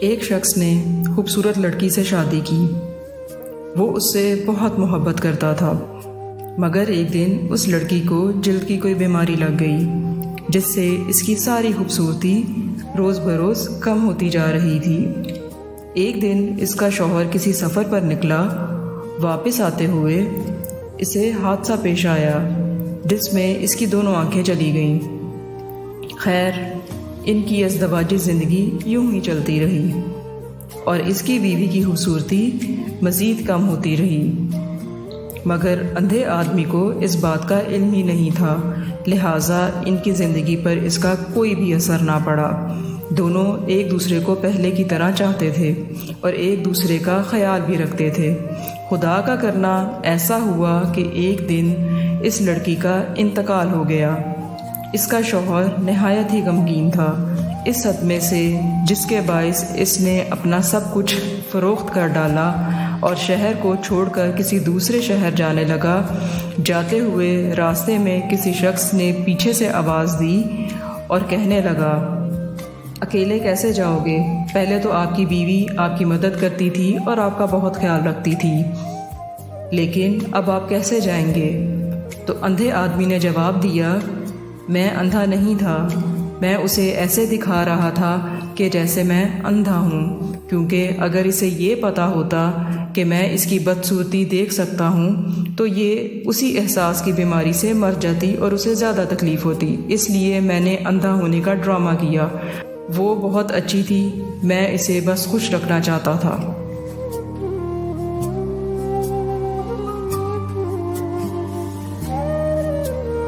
ایک شخص نے خوبصورت لڑکی سے شادی کی۔ وہ اس سے بہت محبت کرتا تھا، مگر ایک دن اس لڑکی کو جلد کی کوئی بیماری لگ گئی، جس سے اس کی ساری خوبصورتی روز بروز کم ہوتی جا رہی تھی۔ ایک دن اس کا شوہر کسی سفر پر نکلا۔ واپس آتے ہوئے اسے حادثہ پیش آیا جس میں اس کی دونوں آنکھیں چلی گئیں۔ خیر، ان کی ازدواجی زندگی یوں ہی چلتی رہی اور اس کی بیوی کی خوبصورتی مزید کم ہوتی رہی، مگر اندھے آدمی کو اس بات کا علم ہی نہیں تھا، لہٰذا ان کی زندگی پر اس کا کوئی بھی اثر نہ پڑا۔ دونوں ایک دوسرے کو پہلے کی طرح چاہتے تھے اور ایک دوسرے کا خیال بھی رکھتے تھے۔ خدا کا کرنا ایسا ہوا کہ ایک دن اس لڑکی کا انتقال ہو گیا۔ اس کا شوہر نہایت ہی غمگین تھا اس صدمے سے، جس کے باعث اس نے اپنا سب کچھ فروخت کر ڈالا اور شہر کو چھوڑ کر کسی دوسرے شہر جانے لگا۔ جاتے ہوئے راستے میں کسی شخص نے پیچھے سے آواز دی اور کہنے لگا، اکیلے کیسے جاؤ گے؟ پہلے تو آپ کی بیوی آپ کی مدد کرتی تھی اور آپ کا بہت خیال رکھتی تھی، لیکن اب آپ کیسے جائیں گے؟ تو اندھے آدمی نے جواب دیا، میں اندھا نہیں تھا، میں اسے ایسے دکھا رہا تھا کہ جیسے میں اندھا ہوں، کیونکہ اگر اسے یہ پتا ہوتا کہ میں اس کی بدصورتی دیکھ سکتا ہوں تو یہ اسی احساس کی بیماری سے مر جاتی اور اسے زیادہ تکلیف ہوتی، اس لیے میں نے اندھا ہونے کا ڈرامہ کیا۔ وہ بہت اچھی تھی، میں اسے بس خوش رکھنا چاہتا تھا۔